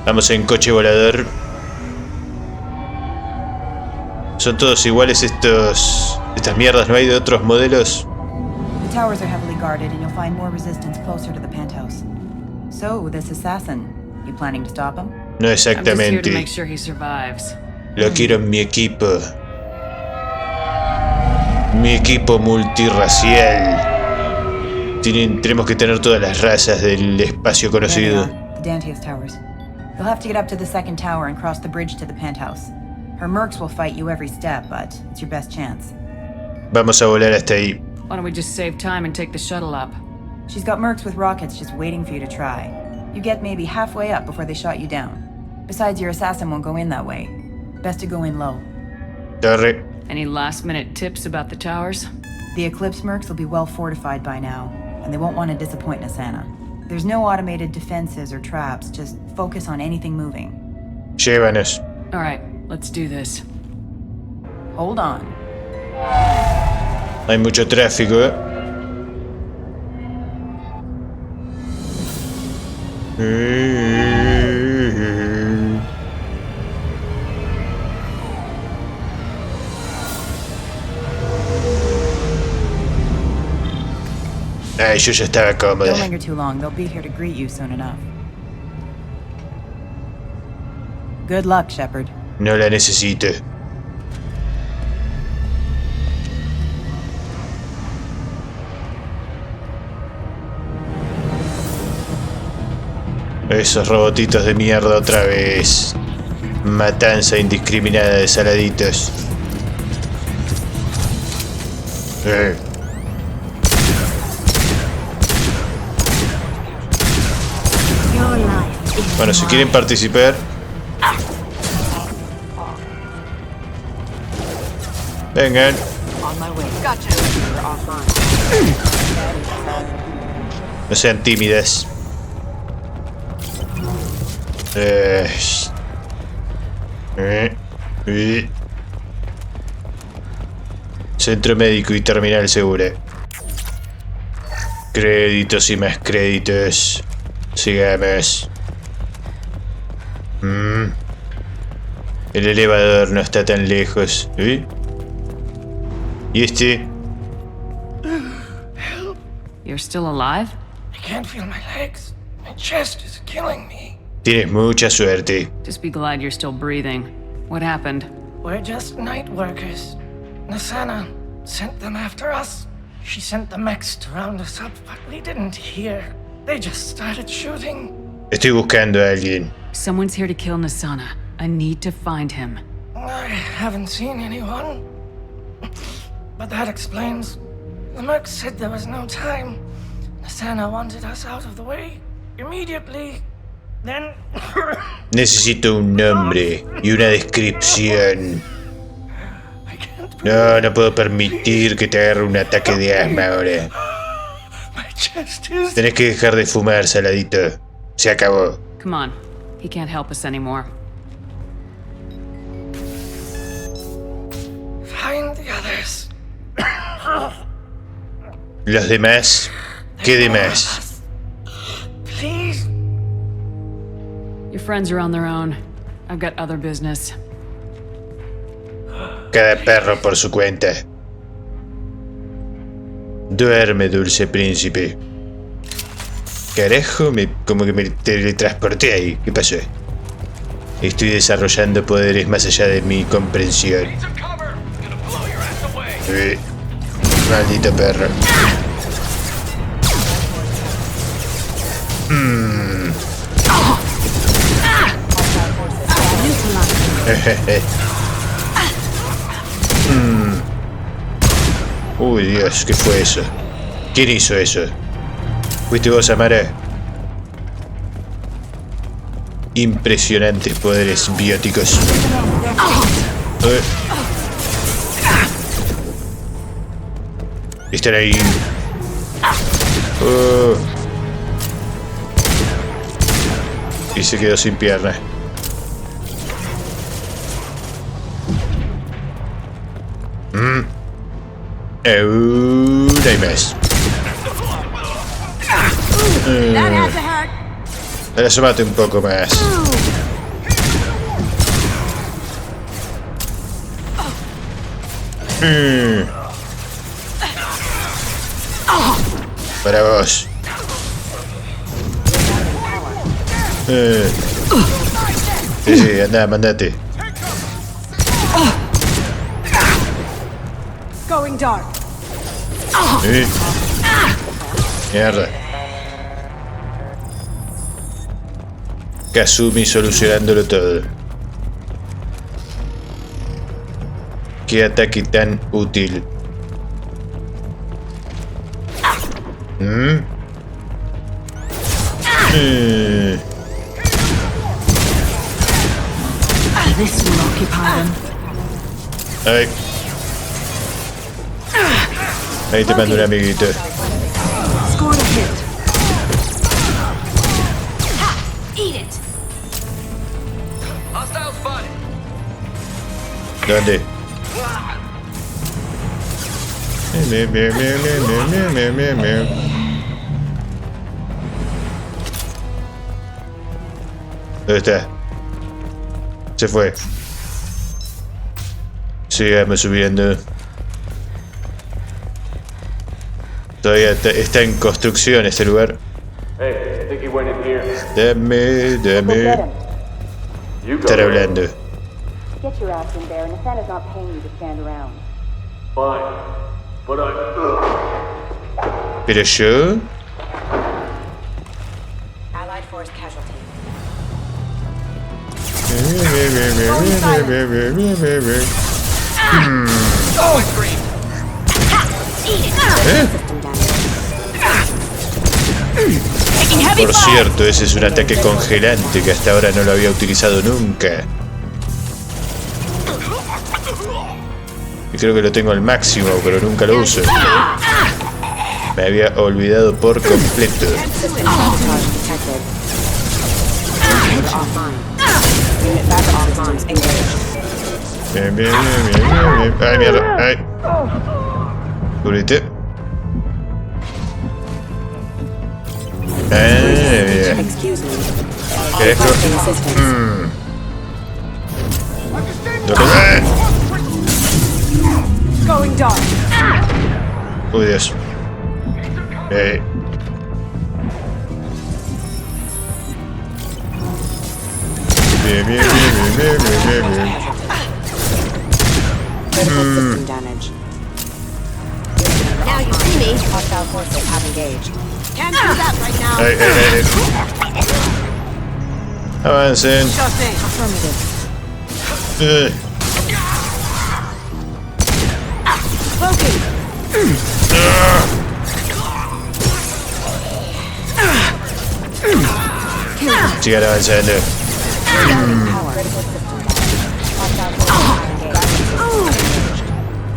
Vamos en coche volador. Son todos iguales estas mierdas, ¿no hay de otros modelos? The towers are heavily guarded and you'll find more resistance closer to the penthouse. So, this assassin, you planning to stop him? No exactamente. Lo quiero en mi equipo. Mi equipo multirracial. Tenemos que tener todas las razas del espacio conocido. The Dantius towers. You'll have to get up to the second tower and cross the bridge to the penthouse. Her mercs will fight you every step, but it's your best chance. Vamos a volar hasta ahí. Why don't we just save time and take the shuttle up? She's got mercs with rockets just waiting for you to try. You get maybe halfway up before they shot you down. Besides, your assassin won't go in that way. Best to go in low. Torre. Any last-minute tips about the towers? The Eclipse mercs will be well fortified by now, and they won't want to disappoint Nasana. There's no automated defenses or traps, just focus on anything moving. Llévanos. All right, let's do this. Hold on. Hay mucho tráfico, Ay, yo ya estaba cómoda. Don't linger too long. They'll be here to greet you soon enough. Good luck, Shepard. No la necesito. Esos robotitos de mierda otra vez. Matanza indiscriminada de saladitos. Bueno, si quieren participar. Vengan. No sean tímidas. Centro médico y terminal segura. Créditos y más créditos. Sigamos. El elevador no está tan lejos. ¿Y este? You're still alive? I can't feel my legs. My chest is killing me. Tienes mucha suerte. Just be glad you're still breathing. What happened? We're just night workers. Nasana sent them after us. She sent the mechs to round us up, but we didn't hear. They just started shooting. Estoy buscando a alguien. Someone's here to kill Nasana. I need to find him. I haven't seen anyone. But that explains. The mercs said there was no time. Nasana wanted us out of the way immediately. Then... Necesito un nombre y una descripción. No, no puedo permitir que te agarre un ataque de asma ahora. Tenés que dejar de fumar, saladito. Se acabó. Come on. He can't help us anymore. Find the others. Los demás, ¿qué demás? Please. Your friends are on their own. I've got other business. Cada perro por su cuenta. Duerme, dulce príncipe. Carajo, como que me teletransporté ahí. ¿Qué pasó? Estoy desarrollando poderes más allá de mi comprensión. Maldito perro. Uy, Dios, ¿qué fue eso? ¿Quién hizo eso? ¿Fuiste vos, Amara? Impresionantes poderes bióticos. Están ahí. Y se quedó sin pierna. No hay más. Ahora asómate un poco más. Para vos. Sí, anda, mandate. Going dark. Mierda. Kazumi solucionándolo todo. Qué ataque tan útil. This will occupy them. Ay. Ahí te mando un amiguito. Scored a hit. Eat it. Hostile spotted. ¿Dónde? ¿Dónde está? Se fue. Sigamos subiendo. Todavía está en construcción este lugar. Hey, I think he went in here. Dame. Estar hablando. Get your ass in there, and Nathana's not paying you to stand around. Fine. But Pero yo. Allied force casualty. Por cierto, ese es un ataque congelante que hasta ahora no lo había utilizado nunca. Y creo que lo tengo al máximo, pero nunca lo uso. Me había olvidado por completo. Bien, bien, bien, bien, bien. Ay, mierda, ay. Cúbrete. Bien. ¿Qué es esto? Going dark. Uy, Dios. Bien, bien, bien, bien, bien, bien, bien. System damage. Now you see me. Hostile forces have engaged. Can't do that right now. Avancen. Affirmative. Sigan avanzando.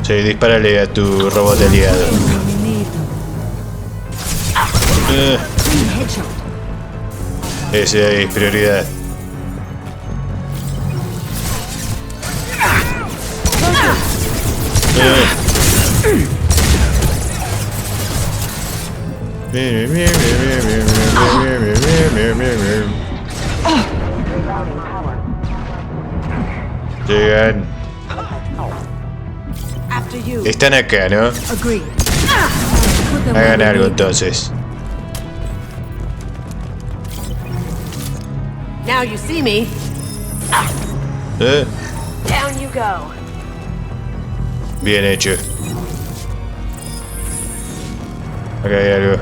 Sí, dispárale a tu robot aliado. Ese es prioridad. Llegan. Están acá, ¿no? Hagan algo entonces. Now you see me. Down you go. Bien hecho. Acá hay algo.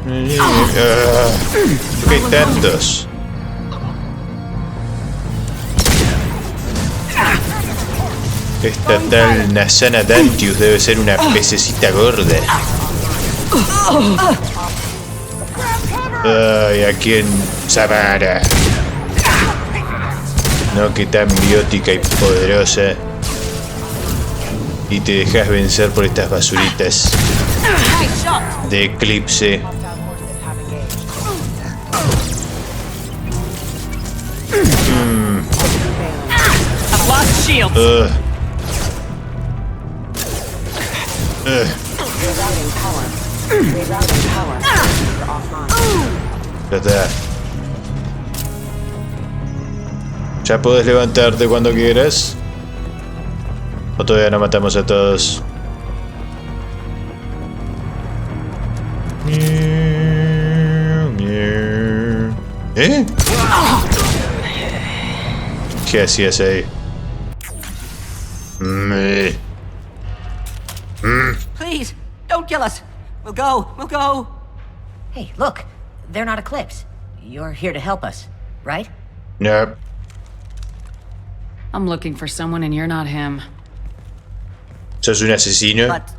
¿Por qué hay tantos? Esta tal Nasana Dantius debe ser una pececita gorda. Ay, aquí en Samara. No, que tan biótica y poderosa. Y te dejas vencer por estas basuritas de eclipse. Ya está. Ya puedes levantarte cuando quieras. O todavía no matamos a todos. ¿Eh? ¿Qué hacías ahí? Please, don't kill us. We'll go. Hey, look. They're not Eclipse. You're here to help us, right? No. I'm looking for someone and you're not him. ¿Sos un asesino? But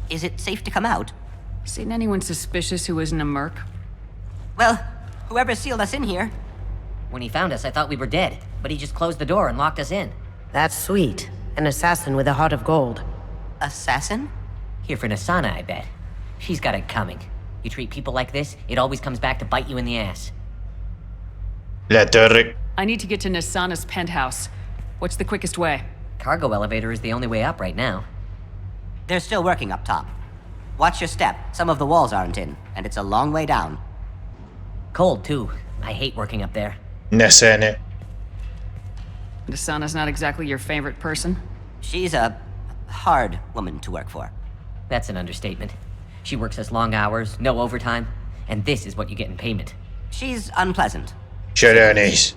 is it safe to come out? Seen anyone suspicious who isn't a merc? Well, whoever sealed us in here. When he found us, I thought we were dead, but he just closed the door and locked us in. That's sweet. An assassin with a heart of gold. Assassin? Here for Nasana, I bet. She's got it coming. You treat people like this, it always comes back to bite you in the ass. La torre. I need to get to Nasana's penthouse. What's the quickest way? Cargo elevator is the only way up right now. They're still working up top. Watch your step. Some of the walls aren't in, and it's a long way down. Cold, too. I hate working up there. Nasana. Nasana's not exactly your favorite person? She's a hard woman to work for. That's an understatement. She works us long hours, no overtime, and this is what you get in payment. She's unpleasant. Llorones.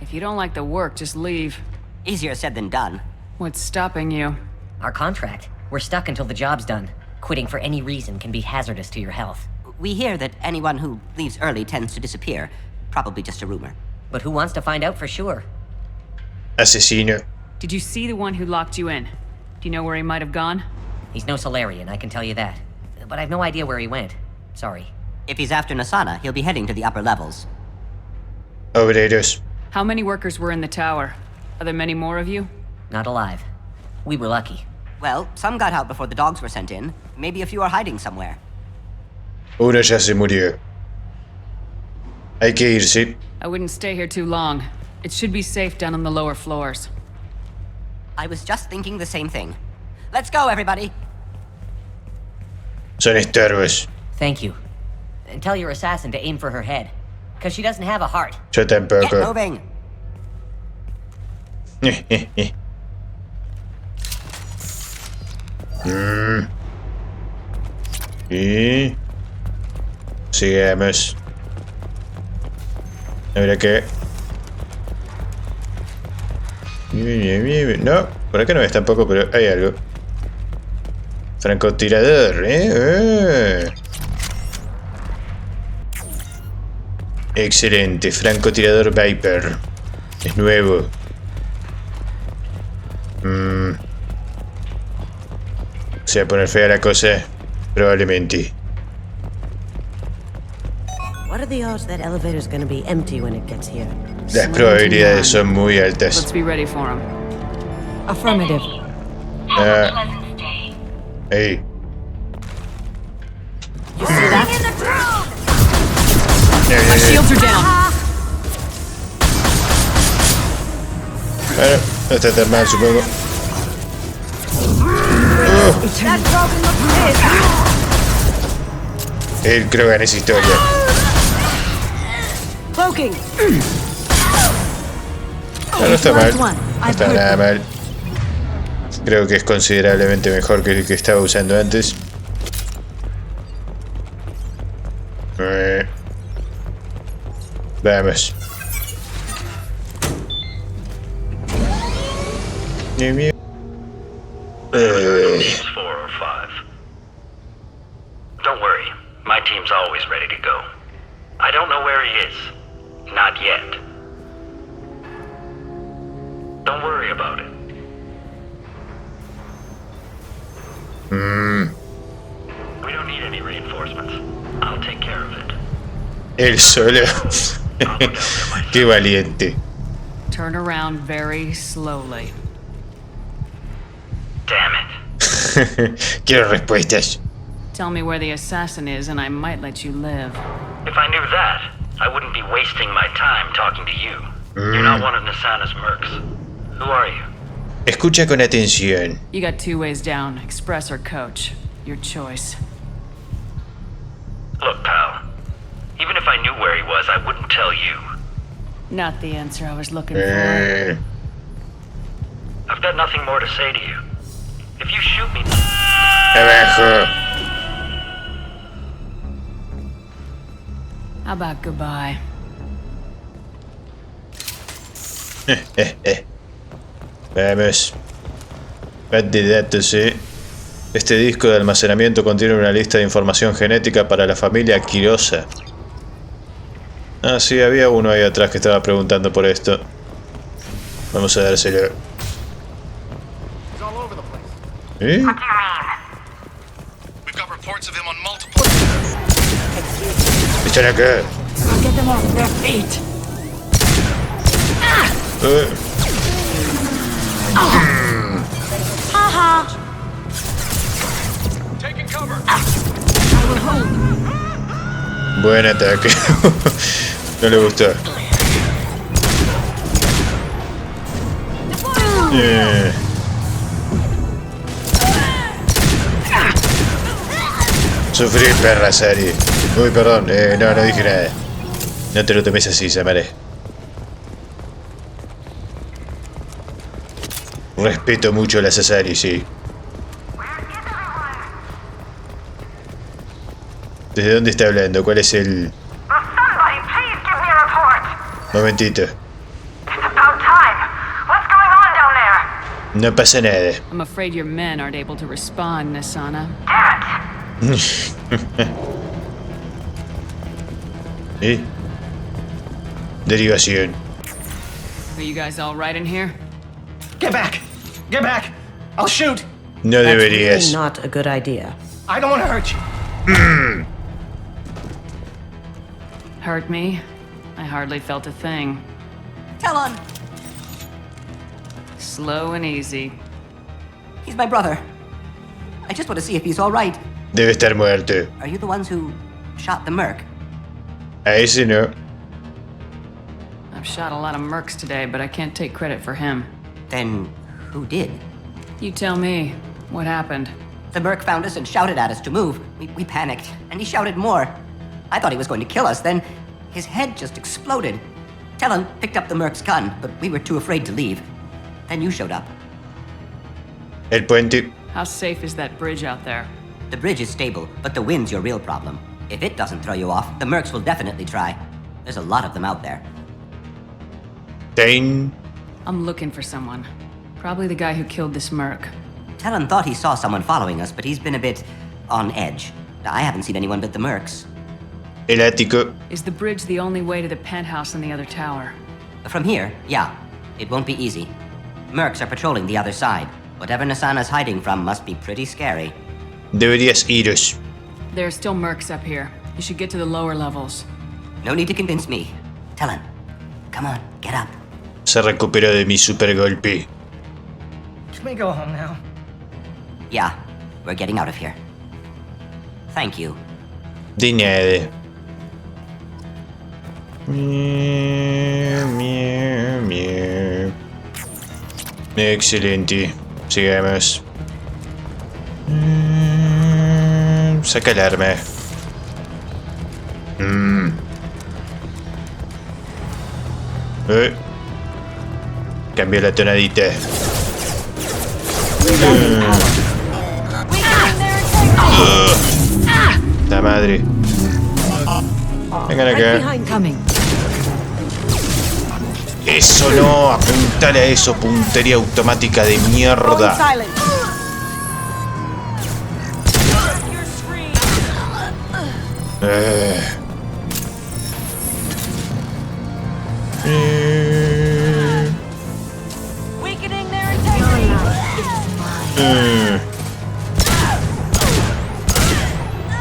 If you don't like the work, just leave. Easier said than done. What's stopping you? Our contract. We're stuck until the job's done. Quitting for any reason can be hazardous to your health. We hear that anyone who leaves early tends to disappear. Probably just a rumor. But who wants to find out for sure? Asesino. Did you see the one who locked you in? Do you know where he might have gone? He's no Solarian, I can tell you that. But I've no idea where he went. Sorry. If he's after Nasana, he'll be heading to the upper levels. Obreros. How many workers were in the tower? Are there many more of you? Not alive. We were lucky. Well, some got out before the dogs were sent in. Maybe a few are hiding somewhere. Uno ya se murió. Hay que irse. I wouldn't stay here too long. It should be safe down on the lower floors. I was just thinking the same thing. Let's go, everybody! Son estorbos. Thank you. And tell your assassin to aim for her head. Because she doesn't have a heart. Yo Get tampoco. moving! Y sigamos. Habrá que. No, por acá no es tampoco, pero hay algo. Francotirador, Excelente, francotirador Viper. Es nuevo. Se va a poner fea la cosa. Probablemente. What are the odds that elevator's gonna be empty when it gets here? Las probabilidades son muy altas. Let's be ready for him. Affirmative. Hey. You see that? My shields are down. Bueno, no está tan mal, supongo. El Krogan es historia. Cloaking. No, no está mal. No está nada mal. Creo que es considerablemente mejor que el que estaba usando antes. Vamos. Teams 4 or 5. Don't worry, my team's always ready to go. I don't know where he is. Not yet. Don't worry about it. We don't need any reinforcements. I'll take care of it. El solo. Qué valiente. Turn around very slowly. Damn it. Quiero respuestas. Tell me where the assassin is and I might let you live. If I knew that, I wouldn't be wasting my time talking to you. You're not one of Nasana's mercs. Who are you? Escucha con atención. You got 2 ways down, express or coach. Your choice. Look, pal. Even if if I knew where he was, I wouldn't tell you. Not the answer I was looking for. I've got nothing more to say to you. If you shoot me... Abajo. How about goodbye? Vamos. Pad de datos, Este disco de almacenamiento contiene una lista de información genética para la familia Quirosa. Ah, sí, había uno ahí atrás que estaba preguntando por esto. Vamos a dárselo. ¿Eh? Están acá. Get them off their feet. Buen ataque. No le gustó. Sufrí, perra, Sari. Uy, perdón. No dije nada. No te lo tomes así, Samare. Respeto mucho a la Sasari, sí. ¿Desde dónde está hablando? ¿Cuál es el...? Momentito. No pasa nada. I'm afraid your men aren't able to respond, Nasana. ¿Eh? Derivación. Are you guys all right in here? Get back! Get back! I'll shoot! No That's deberías. really not a good idea. I don't want to hurt you. Hurt me? I hardly felt a thing. Tell on. Slow and easy. He's my brother. I just want to see if he's all right. Debe estar muerto. Are you the ones who shot the merc? A ese no. I've shot a lot of mercs today, but I can't take credit for him. Then who did? You tell me. What happened? The merc found us and shouted at us to move. We panicked, and he shouted more. I thought he was going to kill us, then his head just exploded. Talon picked up the merc's gun, but we were too afraid to leave. Then you showed up. El puente. How safe is that bridge out there? The bridge is stable, but the wind's your real problem. If it doesn't throw you off, the mercs will definitely try. There's a lot of them out there. Tain. I'm looking for someone. Probably the guy who killed this merc. Talon thought he saw someone following us, but he's been a bit on edge. I haven't seen anyone but the mercs. El ático. Is the bridge the only way to the penthouse in the other tower? From here, yeah. It won't be easy. Mercs are patrolling the other side. Whatever Nasana's hiding from must be pretty scary. Deberías iros. There are still mercs up here. You should get to the lower levels. No need to convince me. Talon, come on, get up. Se recuperó de mi super golpe. Can we go home now? Yeah, we're getting out of here. Thank you. De nada. Miau, miau, miau. Excelente. Sigamos. Saca el arma. Cambio la tonadita. La madre. Vengan acá. Eso no, apuntale a eso, puntería automática de mierda.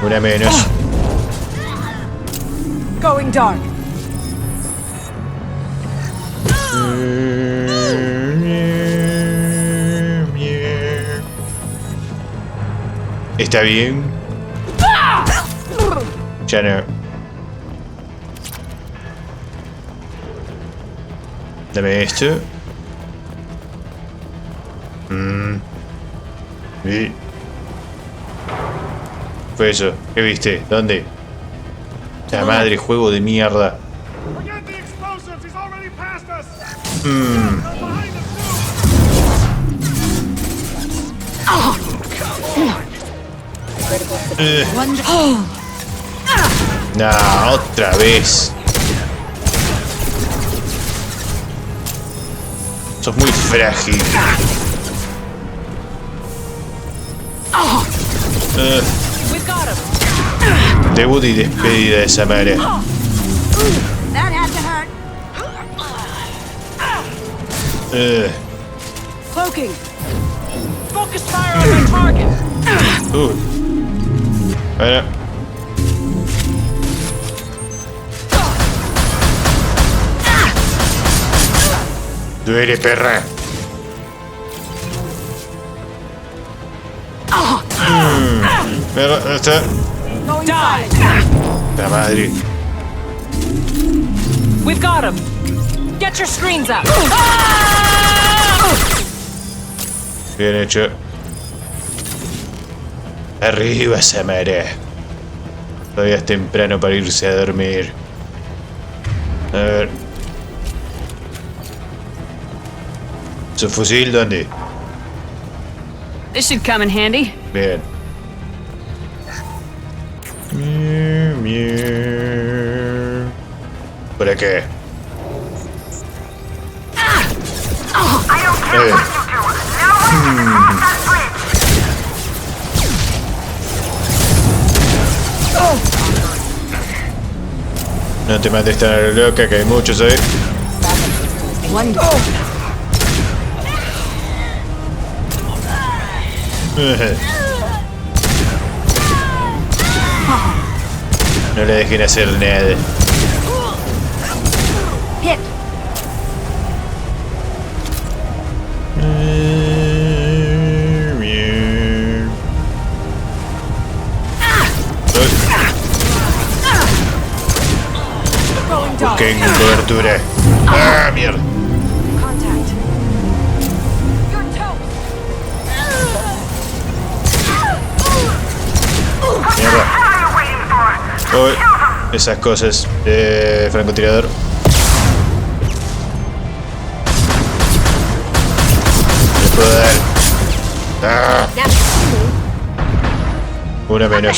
Una menos. Going dark. ¿Está bien? Ya no. Dame esto. ¿Qué fue eso? ¿Qué viste? ¿Dónde? La madre, juego de mierda. No, otra vez. Sos muy frágil. Debut y despedida de esa madre. That had to hurt. Cloaking. Focus fire on my target. Bueno. Duele, perra. ¿Dónde está? La madre. We've got him. Get your screens up. Bien hecho. Arriba esa madre. Todavía es temprano para irse a dormir. A ver. ¿Su fusil dónde? This should come in handy. Bien. ¿Por qué? No te mates tan a lo loca, que hay muchos ahí. No le dejen hacer nada. Hit. Busquen cobertura. ¡Ah, mierda! Contact. You're toast. Mierda. Uy, esas cosas. Francotirador. Le puedo dar. ¡Ah! Una menos.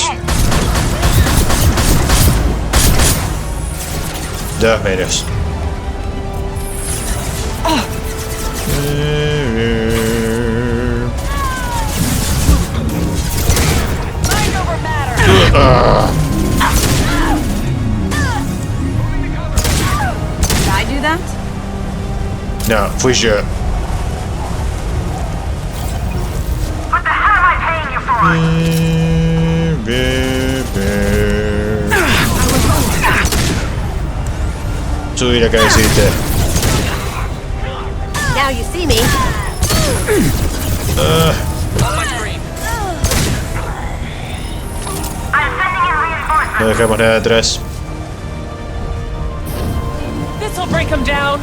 Dos menos. Did I do that? No, fui yo. What the hell am I paying you for? Subí la cabecita. Now you see me. No dejamos nada atrás. This'll break him down.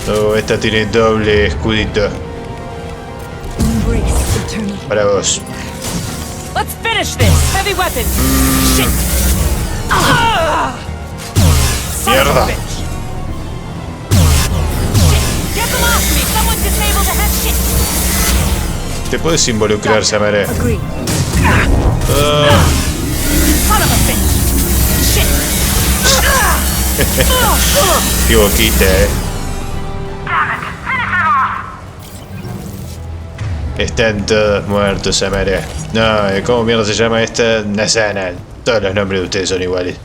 Oh, esta tiene doble escudito. Para vos. Let's finish this. Heavy weapon. Shit. Mierda. Get them off me. Someone disable the head shit. Te puedes involucrar, Samara. Agree. Son of a bitch. Shit. Qué boquita, Están todos muertos, Samara. No, ¿cómo mierda se llama esta? Nasana. Todos los nombres de ustedes son iguales.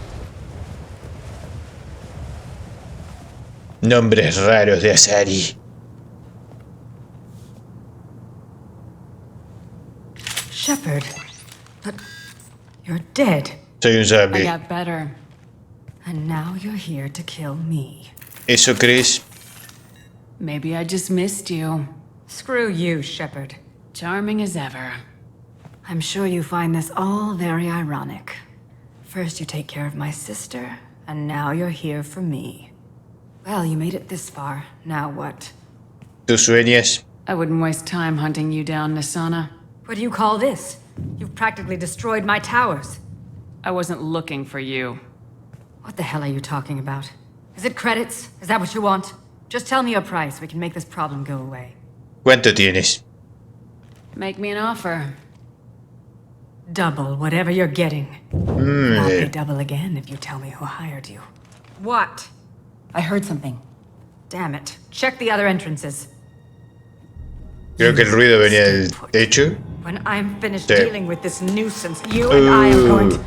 Nombres raros de Asari. Shepard, but you're dead. Soy un I zombie. got better. And now you're here to kill me. ¿Eso crees? Maybe I just missed you. Screw you, Shepard. Charming as ever. I'm sure you find this all very ironic. First you take care of my sister, and now you're here for me. Well, you made it this far. Now what? ¿Tú sueñas? I wouldn't waste time hunting you down, Nasana. What do you call this? You've practically destroyed my towers. I wasn't looking for you. What the hell are you talking about? Is it credits? Is that what you want? Just tell me your price. We can make this problem go away. ¿Cuánto tienes? Make me an offer. Double whatever you're getting. And I'll pay double again if you tell me who hired you. What? I heard something. Damn it. Check the other entrances. Creo que el ruido venía del techo. When I'm finished Sí. dealing with this nuisance, you and I are going to...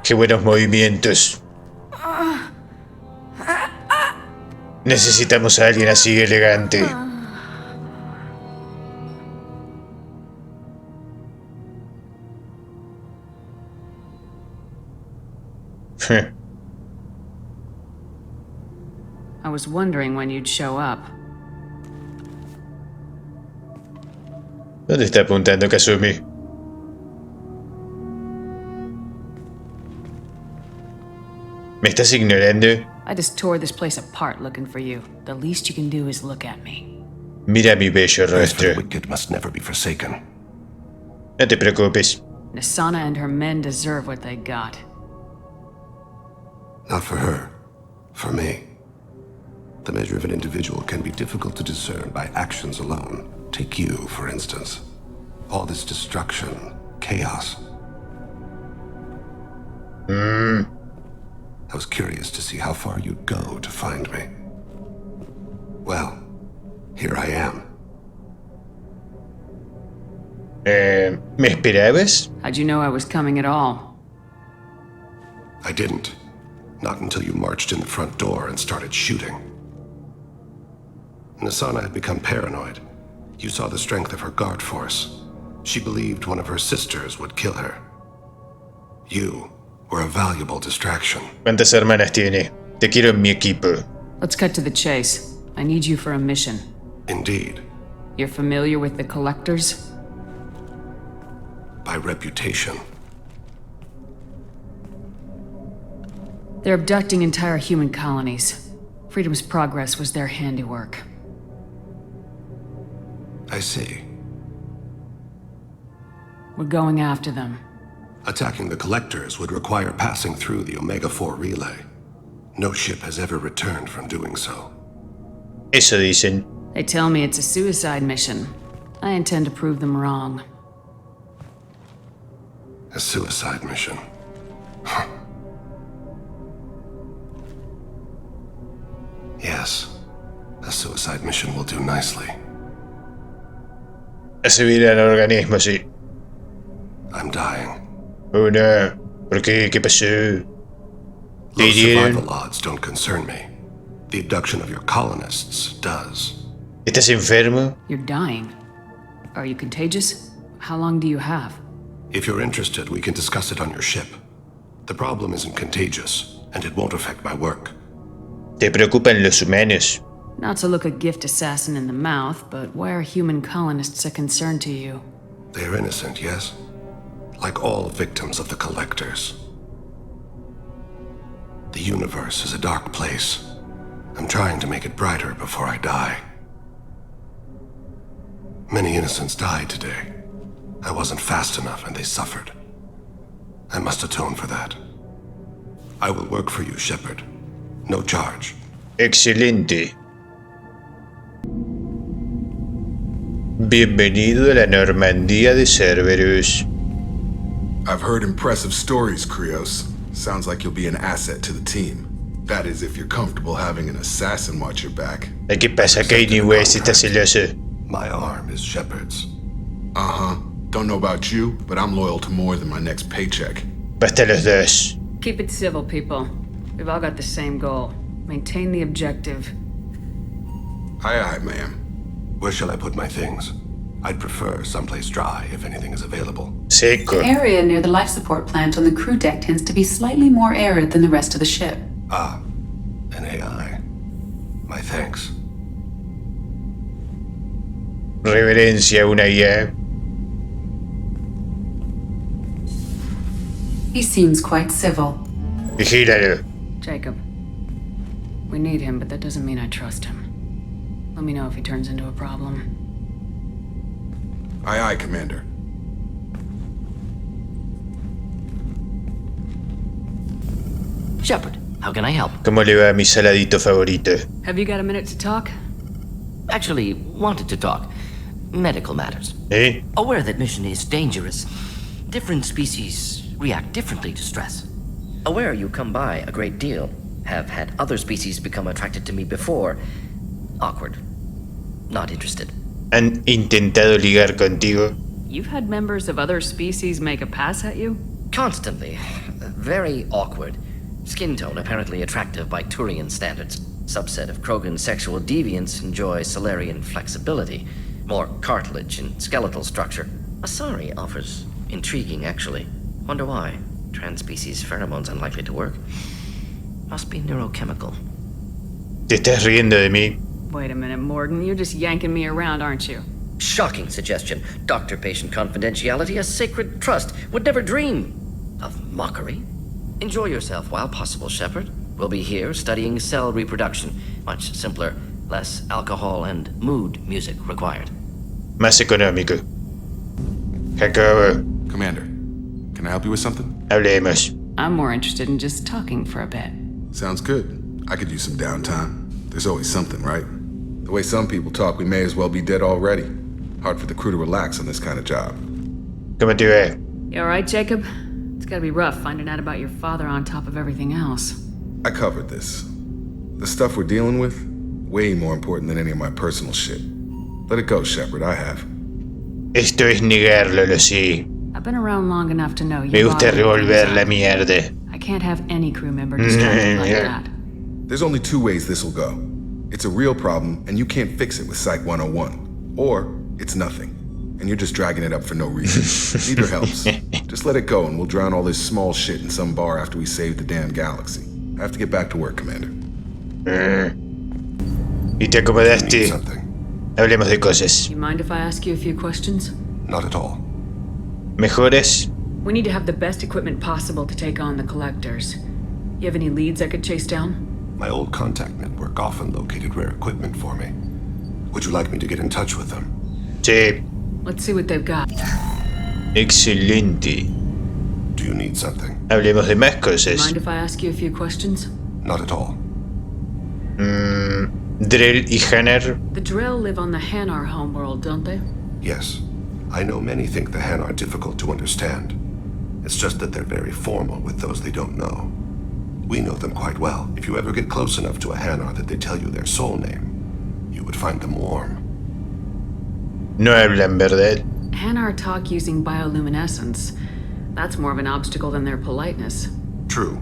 Qué buenos movimientos. Necesitamos a alguien así elegante. I was wondering when you'd show up. ¿Dónde está apuntando Kazumi? ¿Me estás ignorando? I just tore this place apart looking for you. The least you can do is look at me. Mira mi bello rostro. The wicked must never be forsaken. No te preocupes. Nasana and her men deserve what they got. Not for her. For me. The measure of an individual can be difficult to discern by actions alone. Take you, for instance. All this destruction, chaos. I was curious to see how far you'd go to find me. Well, here I am. ¿Me esperabas? How'd you know I was coming at all? I didn't. Not until you marched in the front door and started shooting. Nasana had become paranoid. You saw the strength of her guard force. She believed one of her sisters would kill her. You were a valuable distraction. ¿Cuántas hermanas tiene? Te quiero en mi equipo. Let's cut to the chase. I need you for a mission. Indeed. You're familiar with the Collectors? By reputation. They're abducting entire human colonies. Freedom's Progress was their handiwork. I see. We're going after them. Attacking the Collectors would require passing through the Omega-4 relay. No ship has ever returned from doing so. Eso dicen. They tell me it's a suicide mission. I intend to prove them wrong. A suicide mission. Yes, a suicide mission will do nicely. Hace vida al organismo, sí. I'm dying. Oh no. ¿Por qué? ¿Qué pasó? Low survival odds don't concern me. The abduction of your colonists does. ¿Estás enfermo? You're dying. Are you contagious? How long do you have? If you're interested, we can discuss it on your ship. The problem isn't contagious, and it won't affect my work. ¿Te preocupan los humanos? Not to look a gift assassin in the mouth, but why are human colonists a concern to you? They're innocent, yes? Like all victims of the Collectors. The universe is a dark place. I'm trying to make it brighter before I die. Many innocents died today. I wasn't fast enough and they suffered. I must atone for that. I will work for you, Shepard. No charge. Excelente. Bienvenido a la Normandía de Cerberus. I've heard impressive stories, Krios. Sounds like you'll be an asset to the team. That is, if you're comfortable having an assassin watch your back. ¿Qué pasa, Kanye West? ¿Estás celoso? My arm is Shepard's. Uh-huh. Don't know about you, but I'm loyal to more than my next paycheck. Basta los dos. Keep it civil, people. We've all got the same goal. Maintain the objective. Aye, aye, ma'am. Where shall I put my things? I'd prefer someplace dry if anything is available. Seco. The area near the life support plant on the crew deck tends to be slightly more arid than the rest of the ship. Ah, an AI. My thanks. Reverencia una IA. He seems quite civil. Vigílalo. Jacob. We need him, but that doesn't mean I trust him. Let me know if he turns into a problem. Aye, aye, Commander. Shepard, how can I help? ¿Cómo le va a mi saladito favorito? Have you got a minute to talk? Actually, wanted to talk. Medical matters. ¿Eh? Aware that mission is dangerous. Different species react differently to stress. Aware you come by a great deal. Have had other species become attracted to me before. Awkward. Not interested. ¿Han intentado ligar contigo? You've had members of other species make a pass at you? Constantly. Very awkward. Skin tone apparently attractive by Turian standards. Subset of Krogan sexual deviants enjoy Solarian flexibility. More cartilage and skeletal structure. Asari offers intriguing, actually. Wonder why. Trans-species pheromones unlikely to work. Must be neurochemical. ¿Te estás riendo de mí? Wait a minute, Morgan. You're just yanking me around, aren't you? Shocking suggestion. Doctor-patient confidentiality, a sacred trust. Would never dream of mockery. Enjoy yourself while possible, Shepard. We'll be here studying cell reproduction. Much simpler, less alcohol and mood music required. Más económico. Jacobo, Commander, can I help you with something? hablemos. I'm more interested in just talking for a bit. Sounds good. I could use some downtime. There's always something, right? The way some people talk, we may as well be dead already. Hard for the crew to relax on this kind of job. ¿Cómo te va? You alright, Jacob? It's gotta be rough finding out about your father on top of everything else. I covered this. The stuff we're dealing with, way more important than any of my personal shit. Let it go, Shepard, I have. Esto es negarlo, lo sé. I've been around long enough to know you. Me gusta revolver la mierda. I can't have any crew member distracted like that. There's only two ways this will go. It's a real problem, and you can't fix it with Psych 101. Or it's nothing, and you're just dragging it up for no reason. Neither helps. Just let it go, and we'll drown all this small shit in some bar after we save the damn galaxy. I have to get back to work, Commander. ¿Y te acomodaste? Hablemos de cosas. You mind if I ask you a few questions? Not at all. ¿Mejoras? We need to have the best equipment possible to take on the collectors. You have any leads I could chase down? My old contact network often located rare equipment for me. Would you like me to get in touch with them? Sí. Let's see what they've got. Excelente. Do you need something? Hablemos de más cosas. Mind if I ask you a few questions? Not at all. Drell y Hanar. The Drell live on the Hanar homeworld, don't they? Yes. I know many think the Han are difficult to understand. It's just that they're very formal with those they don't know. We know them quite well. If you ever get close enough to a Hanar that they tell you their soul name, you would find them warm. No hablan, ¿verdad? Hanar talk using bioluminescence. That's more of an obstacle than their politeness. True.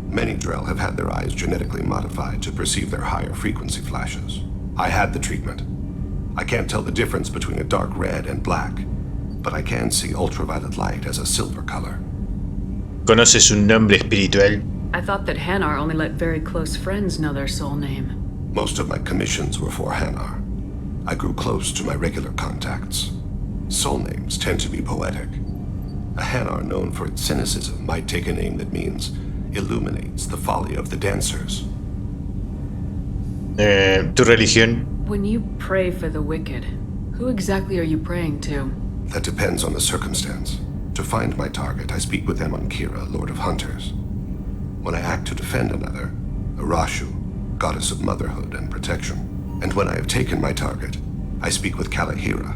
Many Drell have had their eyes genetically modified to perceive their higher frequency flashes. I had the treatment. I can't tell the difference between a dark red and black, but I can see ultraviolet light as a silver color. ¿Conoces un nombre espiritual? I thought that Hanar only let very close friends know their soul name. Most of my commissions were for Hanar. I grew close to my regular contacts. Soul names tend to be poetic. A Hanar known for its cynicism might take a name that means illuminates the folly of the dancers. ¿Tu religión? When you pray for the wicked, who exactly are you praying to? That depends on the circumstance. To find my target, I speak with Manqueador, Lord of Hunters. When I act to defend another, Arashu, goddess of motherhood and protection. And when I have taken my target, I speak with Kalahira,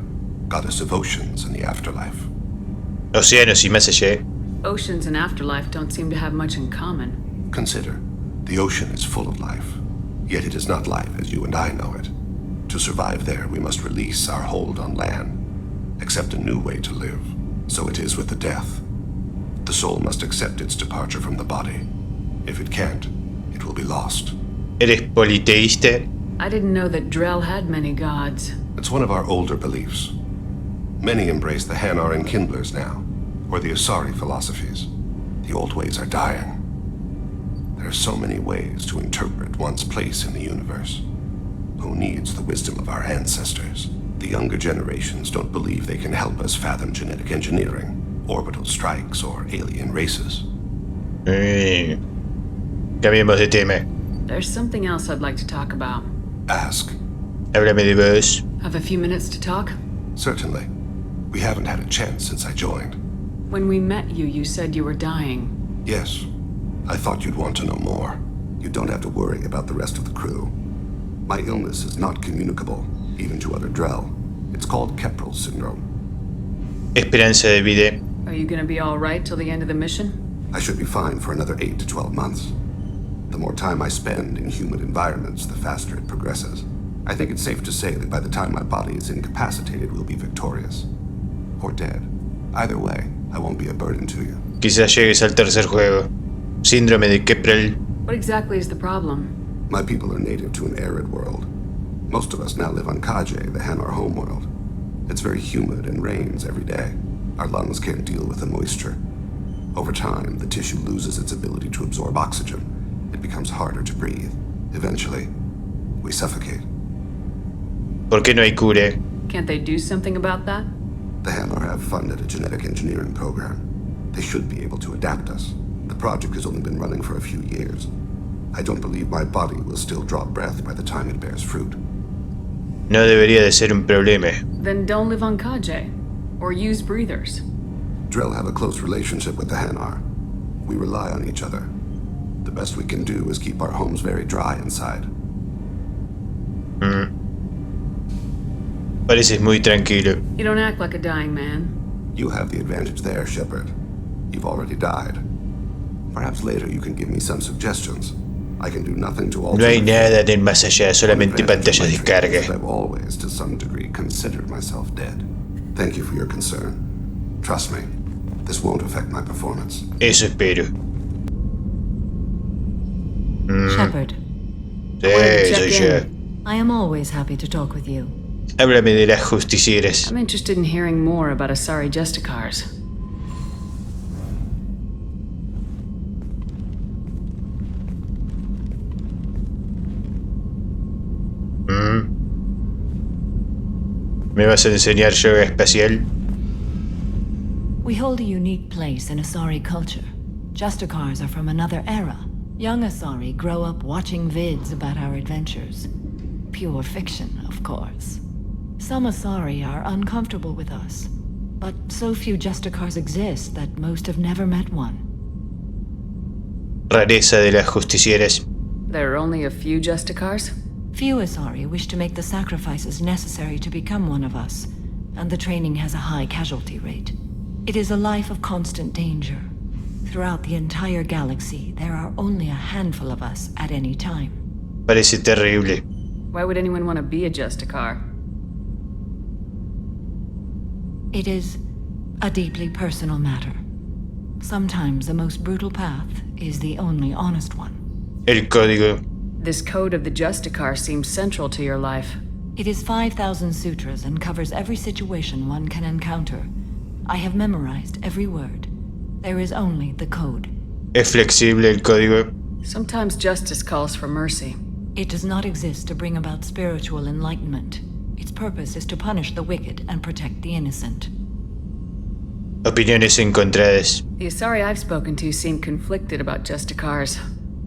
goddess of oceans and the afterlife. Océanos y más allá. Oceans and afterlife don't seem to have much in common. Consider, the ocean is full of life, yet it is not life as you and I know it. To survive there, we must release our hold on land, accept a new way to live. So it is with the death. The soul must accept its departure from the body. If it can't, it will be lost. ¿Eres politeísta? I didn't know that Drell had many gods. It's one of our older beliefs. Many embrace the Hanar and Kindlers now, or the Asari philosophies. The old ways are dying. There are so many ways to interpret one's place in the universe. Who needs the wisdom of our ancestors? The younger generations don't believe they can help us fathom genetic engineering, orbital strikes, or alien races. Cambiemos de tema. There's something else I'd like to talk about. Ask. Háblame de vos. Have a few minutes to talk? Certainly. We haven't had a chance since I joined. When we met you, you said you were dying. Yes. I thought you'd want to know more. You don't have to worry about the rest of the crew. My illness is not communicable, even to other Drell. It's called Keprel syndrome. Esperanza de vida. Are you gonna be alright till the end of the mission? I should be fine for another 8 to 12 months. The more time I spend in humid environments, the faster it progresses. I think it's safe to say that by the time my body is incapacitated, we'll be victorious. Or dead. Either way, I won't be a burden to you. Quizás llegues al tercer juego. Síndrome de Keprel. What exactly is the problem? My people are native to an arid world. Most of us now live on Kaje, the Hanar homeworld. It's very humid and rains every day. Our lungs can't deal with the moisture. Over time, the tissue loses its ability to absorb oxygen. It becomes harder to breathe. Eventually, we suffocate. ¿Por qué no hay cura? Can't they do something about that? The Hanar have funded a genetic engineering program. They should be able to adapt us. The project has only been running for a few years. I don't believe my body will still draw breath by the time it bears fruit. No debería de ser un problema. Then don't live on Kaje. Or use breathers. Drell have a close relationship with the Hanar. We rely on each other. The best we can do is keep our homes very dry inside. Pareces muy tranquilo. You don't act like a dying man. You have the advantage there, Shepard. You've already died. Perhaps later you can give me some suggestions. I can do nothing to alter. No hay nada en el más allá, solamente pantalla de descarga. I've always, to some degree, considered myself dead. Thank you for your concern. Trust me, this won't affect my performance. Eso espero. Shepard. Sí, soy yo. I am always happy to talk with you. Háblame de las justicieras. I'm interested in hearing more about Asari Justicars. ¿Me vas a enseñar yoga espacial? We hold a unique place in Asari culture. Justicars are from another era. Young Asari grow up watching vids about our adventures. Pure fiction, of course. Some Asari are uncomfortable with us, but so few Justicars exist that most have never met one. Rareza de las justicieras. There are only a few Justicars? Few Asari wish to make the sacrifices necessary to become one of us, and the training has a high casualty rate. It is a life of constant danger. Throughout the entire galaxy, there are only a handful of us at any time. Parece terrible. Why would anyone want to be a Justicar? It is a deeply personal matter. Sometimes the most brutal path is the only honest one. El código. This code of the Justicar seems central to your life. It is 5,000 sutras and covers every situation one can encounter. I have memorized every word. There is only the code. Es flexible el código. Sometimes justice calls for mercy. It does not exist to bring about spiritual enlightenment. Its purpose is to punish the wicked and protect the innocent. Opiniones encontradas. The Asari I've spoken to seem conflicted about Justicars.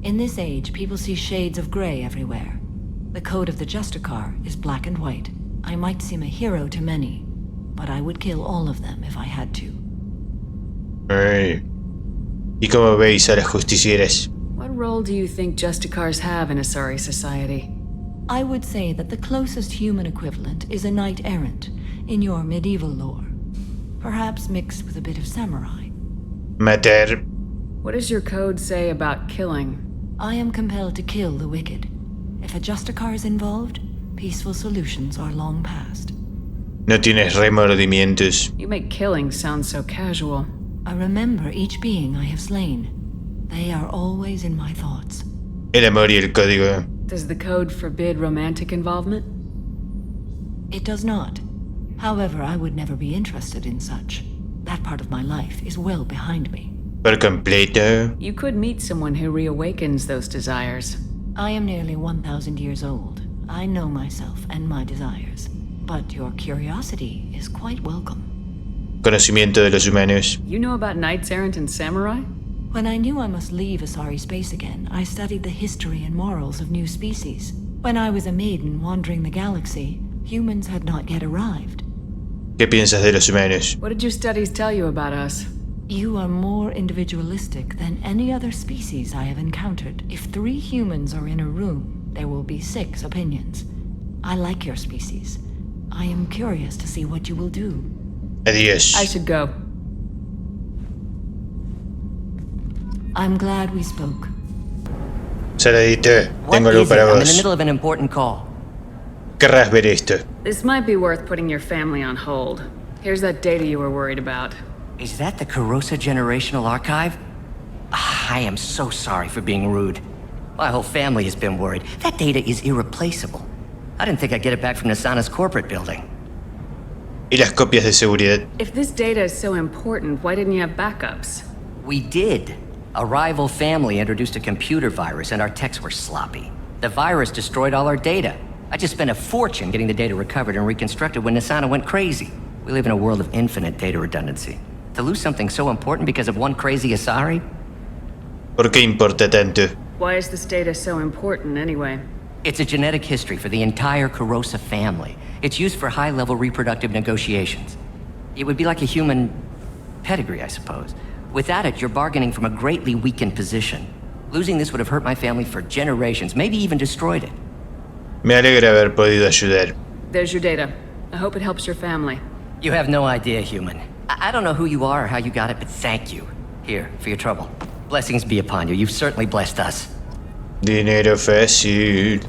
In this age, people see shades of gray everywhere. The code of the Justicar is black and white. I might seem a hero to many, but I would kill all of them if I had to. Ay. ¿Y cómo veis a las justicieras? What role do you think Justicars have in Asari society? I would say that the closest human equivalent is a knight-errant in your medieval lore. Perhaps mixed with a bit of samurai. Matar. What does your code say about killing? I am compelled to kill the wicked. If a Justicar is involved, peaceful solutions are long past. No tienes remordimientos. You make killing sound so casual. I remember each being I have slain. They are always in my thoughts. El amor y el código. Does the code forbid romantic involvement? It does not. However, I would never be interested in such. That part of my life is well behind me. Por completo. You could meet someone who reawakens those desires. I am nearly 1,000 years old. I know myself and my desires. But your curiosity is quite welcome. Conocimiento de los humanos. You know about knights errant and samurai? When I knew I must leave Asari space again, I studied the history and morals of new species. When I was a maiden wandering the galaxy, humans had not yet arrived. ¿Qué piensas de los humanos? What did your studies tell you about us? You are more individualistic than any other species I have encountered. If 3 humans are in a room, there will be 6 opinions. I like your species. I am curious to see what you will do. Adiós. I should go. I'm glad we spoke. Saladito, What tengo algo is it? para I'm in the vos. middle of an important call. Querrás ver esto. This might be worth putting your family on hold. Here's that data you were worried about. Is that the Carosa Generational Archive? I am so sorry for being rude. My whole family has been worried. That data is irreplaceable. I didn't think I'd get it back from Nasana's corporate building. Y las copias de seguridad. If this data is so important, why didn't you have backups? We did. A rival family introduced a computer virus and our techs were sloppy. The virus destroyed all our data. I just spent a fortune getting the data recovered and reconstructed when Nasana went crazy. We live in a world of infinite data redundancy. To lose something so important because of one crazy Asari? ¿Por qué importa tanto? Why is this data so important anyway? It's a genetic history for the entire Carosa family. It's used for high-level reproductive negotiations. It would be like a human pedigree, I suppose. Without it, you're bargaining from a greatly weakened position. Losing this would have hurt my family for generations, maybe even destroyed it. Me alegra haber podido ayudar. There's your data. I hope it helps your family. You have no idea, human. I don't know who you are or how you got it, but thank you. Here, for your trouble. Blessings be upon you. You've certainly blessed us. Dinero fácil.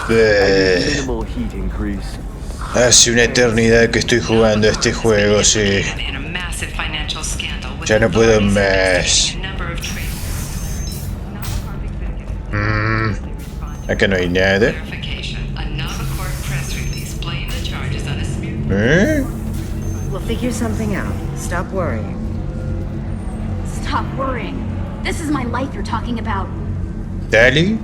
Minimal heat increase. Hace una eternidad que estoy jugando este juego, sí. Ya no puedo más. Acá no hay nada. ¿Eh? We'll figure something out. Stop worrying. Stop worrying. This is my life you're talking about. ¿Dali?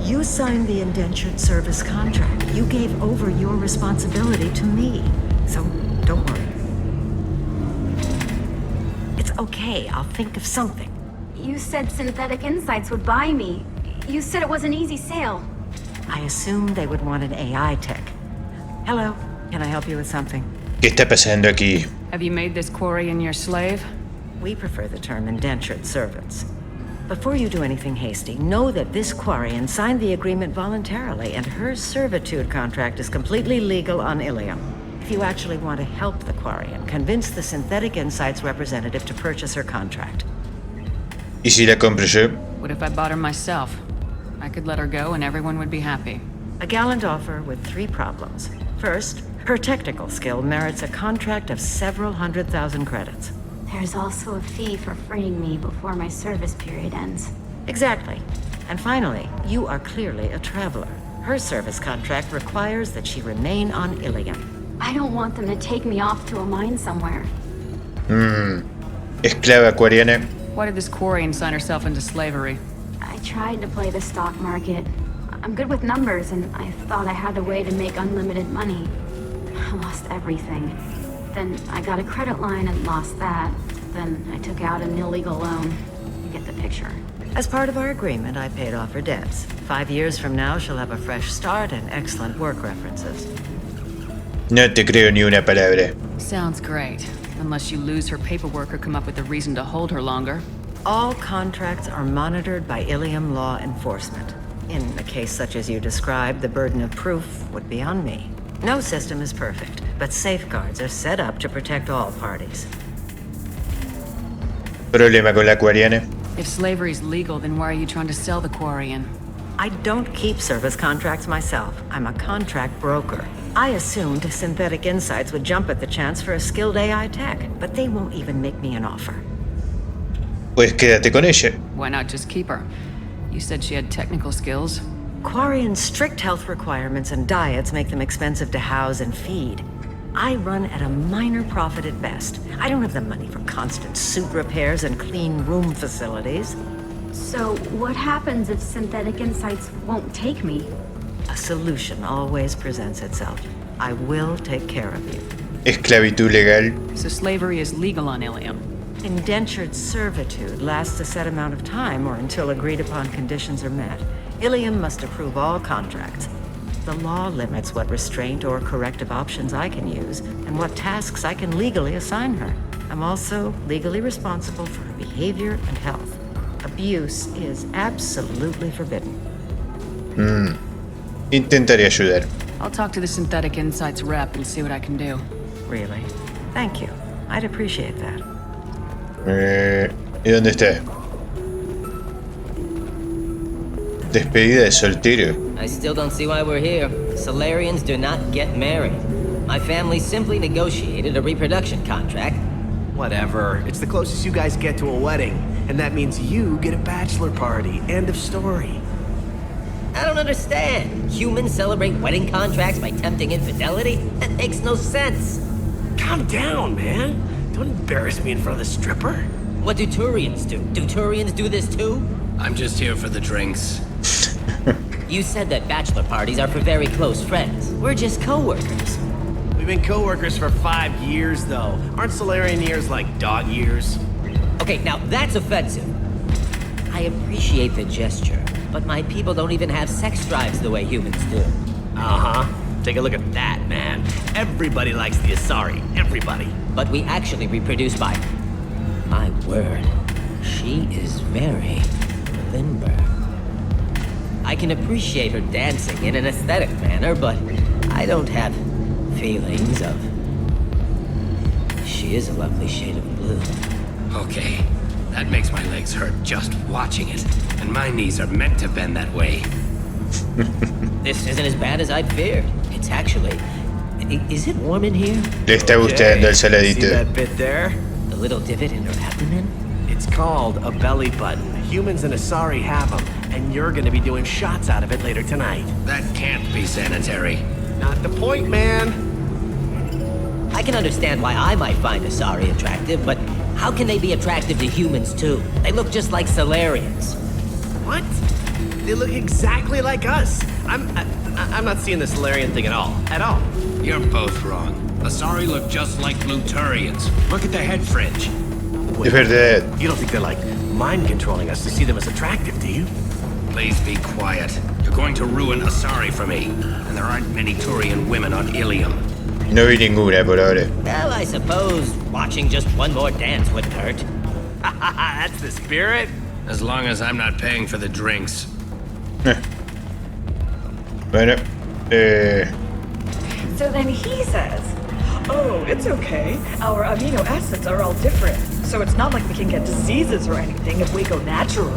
You signed the indentured service contract. You gave over your responsibility to me. So, don't worry. It's okay. I'll think of something. You said Synthetic Insights would buy me. You said it was an easy sale. I assumed they would want an AI tech. Hello. Can I help you with something? ¿Qué está pasando aquí? Have you made this Quarian your slave? We prefer the term indentured servants. Before you do anything hasty, know that this Quarian signed the agreement voluntarily, and her servitude contract is completely legal on Ilium. If you actually want to help the Quarian, convince the Synthetic Insights representative to purchase her contract. ¿Y si la compro yo? What if I bought her myself? I could let her go and everyone would be happy. A gallant offer with 3 problems. First, her technical skill merits a contract of several 100,000 credits. There's also a fee for freeing me before my service period ends. Exactly. And finally, you are clearly a traveler. Her service contract requires that she remain on Ilium. I don't want them to take me off to a mine somewhere. Esclava aquariana. Why did this Quarian sign herself into slavery? I tried to play the stock market. I'm good with numbers, and I thought I had a way to make unlimited money. I lost everything. Then I got a credit line and lost that. Then I took out an illegal loan. You get the picture. As part of our agreement, I paid off her debts. 5 years from now, she'll have a fresh start and excellent work references. No te creo ni una palabra. Sounds great. Unless you lose her paperwork or come up with a reason to hold her longer. All contracts are monitored by Ilium law enforcement. In a case such as you described, the burden of proof would be on me. No system is perfect, but safeguards are set up to protect all parties. Problema con la aquariana. If slavery is legal, then why are you trying to sell the Quarian? I don't keep service contracts myself. I'm a contract broker. I assumed Synthetic Insights would jump at the chance for a skilled AI tech, but they won't even make me an offer. Pues quédate con ella. Why not just keep her? You said she had technical skills. Quarian's strict health requirements and diets make them expensive to house and feed. I run at a minor profit at best. I don't have the money for constant suit repairs and clean room facilities. So, what happens if Synthetic Insights won't take me? A solution always presents itself. I will take care of you. Esclavitud legal. So slavery is legal on Ilium. Indentured servitude lasts a set amount of time or until agreed upon conditions are met. Ilium must approve all contracts. The law limits what restraint or corrective options I can use and what tasks I can legally assign her. I'm also legally responsible for her behavior and health. Abuse is absolutely forbidden. Intentaré ayudar. I'll talk to the Synthetic Insights rep and see what I can do. Really? Thank you. I'd appreciate that. ¿Y dónde está? Despedida de soltero. I still don't see why we're here. Solarians do not get married. My family simply negotiated a reproduction contract. Whatever. It's the closest you guys get to a wedding. And that means you get a bachelor party. End of story. I don't understand. Humans celebrate wedding contracts by tempting infidelity? That makes no sense. Calm down, man. Don't embarrass me in front of the stripper. What do Turians do? Do Turians do this too? I'm just here for the drinks. You said that bachelor parties are for very close friends. We're just co-workers. We've been co-workers for 5 years, though. Aren't Solarian years like dog years? Okay, now that's offensive. I appreciate the gesture, but my people don't even have sex drives the way humans do. Uh-huh. Take a look at that, man. Everybody likes the Asari. Everybody. But we actually reproduce by... My word. She is very limber. I can appreciate her dancing in an aesthetic manner, but I don't have feelings of... She is a lovely shade of blue. Okay, that makes my legs hurt just watching it. And my knees are meant to bend that way. This isn't as bad as I'd feared. It's actually... Is it warm in here? Le está gustando el See saladito. that bit there? The little divot in her abdomen? It's called a belly button. Humans and Asari have them, and you're gonna be doing shots out of it later tonight. That can't be sanitary. Not the point, man. I can understand why I might find Asari attractive, but how can they be attractive to humans too? They look just like Solarians. What? They look exactly like us. I'm not seeing the Solarian thing at all. At all. You're both wrong. Asari look just like Bluturians. Look at the head fringe. Es verdad. You don't think they're like mind controlling us to see them as attractive, do you? Please be quiet. You're going to ruin Asari for me. And there aren't many Turian women on Ilium. No vi ninguna por ahora. Well, I suppose watching just one more dance wouldn't hurt. That's the spirit. As long as I'm not paying for the drinks. Bueno, So then he says, oh, it's okay. Our amino acids are all different. So it's not like we can get diseases or anything if we go natural.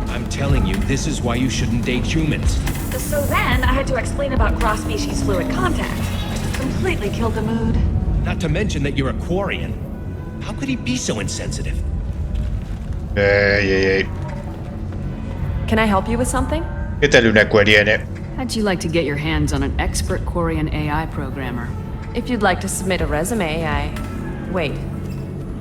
I'm telling you, this is why you shouldn't date humans. So then I had to explain about cross-species fluid contact. Completely killed the mood. Not to mention that you're a Quarian. How could he be so insensitive? Can I help you with something? ¿Qué tal una acuariana? How'd you like to get your hands on an expert Quarian AI programmer? If you'd like to submit a resume, Wait.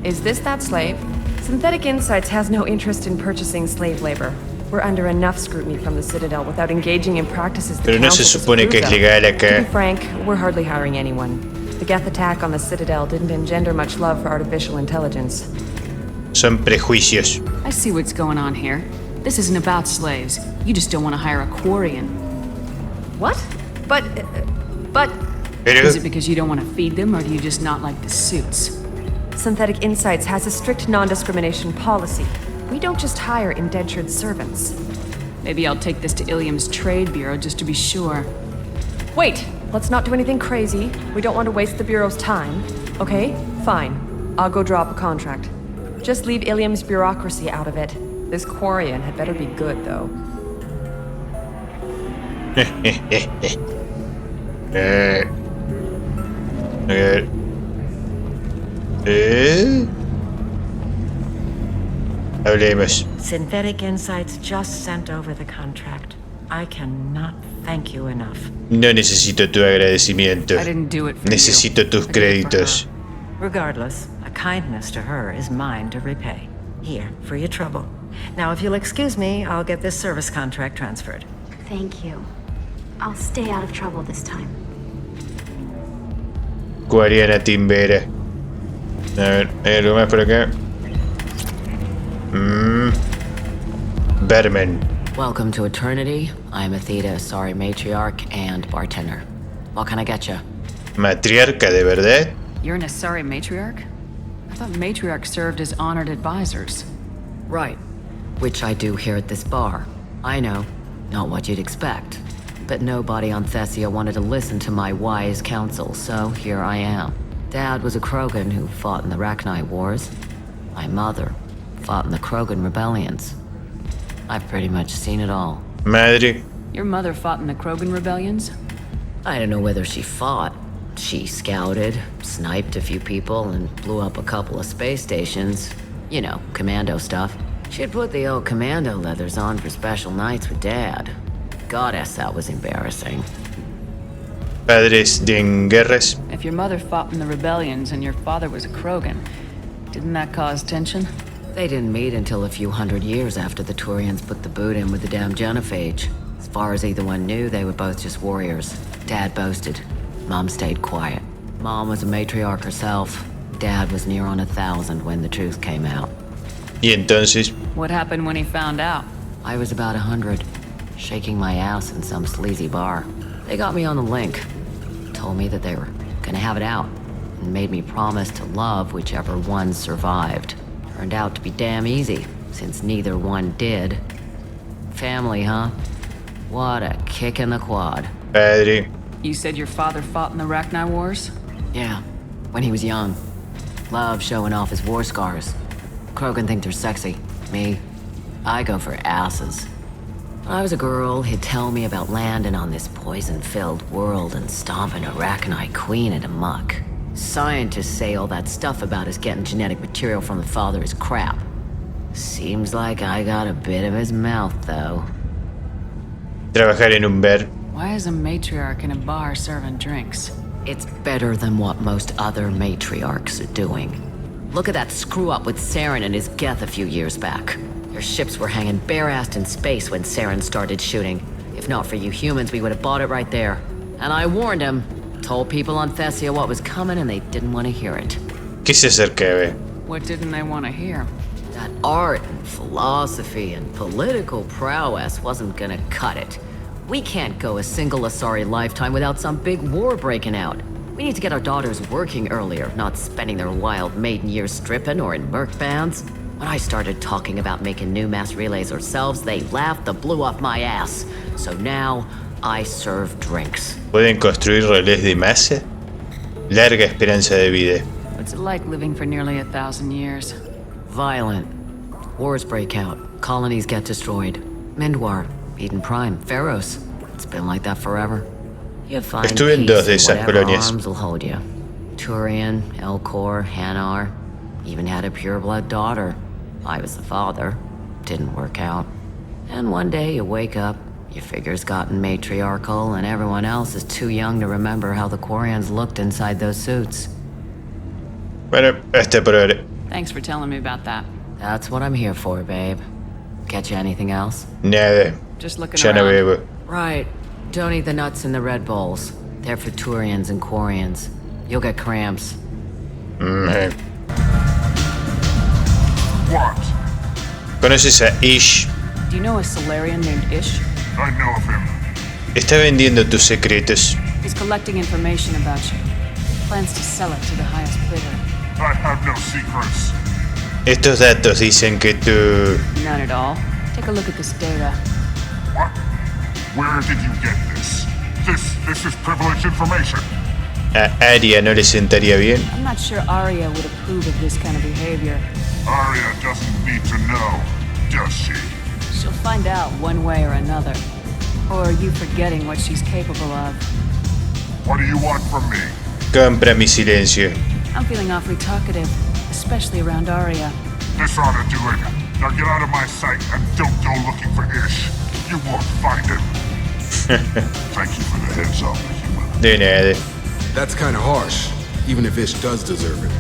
Is this that slave? Synthetic Insights has no interest in purchasing slave labor. We're under enough scrutiny from the Citadel without engaging in practices the Pero no se Council supone que es disapproves of. legal acá. To be frank, we're hardly hiring anyone. The Geth attack on the Citadel didn't engender much love for artificial intelligence. Son prejuicios. I see what's going on here. This isn't about slaves. You just don't want to hire a Quarian. What? But... Is it because you don't want to feed them, or do you just not like the suits? Synthetic Insights has a strict non-discrimination policy. We don't just hire indentured servants. Maybe I'll take this to Ilium's trade bureau just to be sure. Wait! Let's not do anything crazy. We don't want to waste the Bureau's time. Okay? Fine. I'll go draw up a contract. Just leave Ilium's bureaucracy out of it. This Quarian had better be good, though. Hablemos. Synthetic Insights just sent over the contract. I cannot thank you enough. No necesito tu agradecimiento. I didn't do it for Necesito you. tus créditos. Regardless, a kindness to her is mine to repay. Here, for your trouble. Now, if you'll excuse me, I'll get this service contract transferred. Thank you. I'll stay out of trouble this time. Quariana timbera. A ver, ¿hay algo más por acá? Batman. Welcome to Eternity. I'm a Theta Asari matriarch and bartender. What can I get you? ¿Matriarca de verdad? You're an Asari matriarch? I thought matriarchs served as honored advisors. Right. Which I do here at this bar. I know. Not what you'd expect. But nobody on Thessia wanted to listen to my wise counsel, so here I am. Dad was a Krogan who fought in the Rachni Wars. My mother fought in the Krogan rebellions. I've pretty much seen it all. Madre. Your mother fought in the Krogan rebellions? I don't know whether she fought. She scouted, sniped a few people, and blew up a couple of space stations. You know, commando stuff. She'd put the old commando leathers on for special nights with Dad. Goddess, that was embarrassing. Padres de guerras. If your mother fought in the rebellions and your father was a Krogan, didn't that cause tension? They didn't meet until a few hundred years after the Turians put the boot in with the damn genophage. As far as either one knew, they were both just warriors. Dad boasted. Mom stayed quiet. Mom was a matriarch herself. Dad was near on 1,000 when the truth came out. Y entonces. What happened when he found out? I was about 100, shaking my ass in some sleazy bar. They got me on the link. Told me that they were gonna have it out, and made me promise to love whichever one survived. Turned out to be damn easy, since neither one did. Family, huh? What a kick in the quad. Padre. You said your father fought in the Rachni Wars? Yeah, when he was young. Loved showing off his war scars. Krogan think they're sexy. Me, I go for asses. When I was a girl, he'd tell me about landing on this poison-filled world and stomping a Rachni queen into muck. Scientists say all that stuff about us getting genetic material from the father is crap. Seems like I got a bit of his mouth, though. Trabajar en un bar. Why is a matriarch in a bar serving drinks? It's better than what most other matriarchs are doing. Look at that screw-up with Saren and his Geth a few years back. Their ships were hanging bare-assed in space when Saren started shooting. If not for you humans, we would have bought it right there. And I warned him. Told people on Thessia what was coming and they didn't want to hear it. ¿Qué se acerca, ve? What didn't they want to hear? That art and philosophy and political prowess wasn't gonna cut it. We can't go a single Asari lifetime without some big war breaking out. We need to get our daughters working earlier, not spending their wild maiden years stripping or in merc bands. When I started talking about making new mass relays ourselves, they laughed the blue off my ass. So now, I serve drinks. ¿Pueden construir relés de masa? Larga esperanza de vida. What's it like living for nearly 1,000 years? Violent. Wars break out. Colonies get destroyed. Mindwar, Eden Prime, Pharaohs. It's been like that forever. You find Estuve en dos de esas colonias. arms will hold you. Turian, Elcor, Hanar. Even had a pureblood daughter. I was the father. Didn't work out. And one day you wake up, your figure's gotten matriarchal, and everyone else is too young to remember how the Quarians looked inside those suits. Bueno, por ahora. Thanks for telling me about that. That's what I'm here for, babe. Get you anything else? Nada. Just looking Ya no around. bebo. Right. Don't eat the nuts in the Red Bowls. They're for Turians and Quarians. You'll get cramps. What? ¿Conoces a Ish? Do you know a Solarian named Ish? I know of him. Está vendiendo tus secretos. He's collecting information about you. Plans to sell it to the highest bidder. I have no secrets. Estos datos dicen que tú... None at all. Take a look at this data. What? Where did you get this? This is privileged information. A Aria no le sentaría bien. I'm not sure Arya would approve of this kind of behavior. Arya doesn't need to know, does she? She'll find out one way or another. Or are you forgetting what she's capable of? What do you want from me? Compra mi silencio. I'm feeling awfully talkative, especially around Arya. This ought to do it. Now get out of my sight and don't go looking for Ish. You won't find him. Thank you for the heads up, human. De nada. That's kind of harsh, even if Ish does deserve it.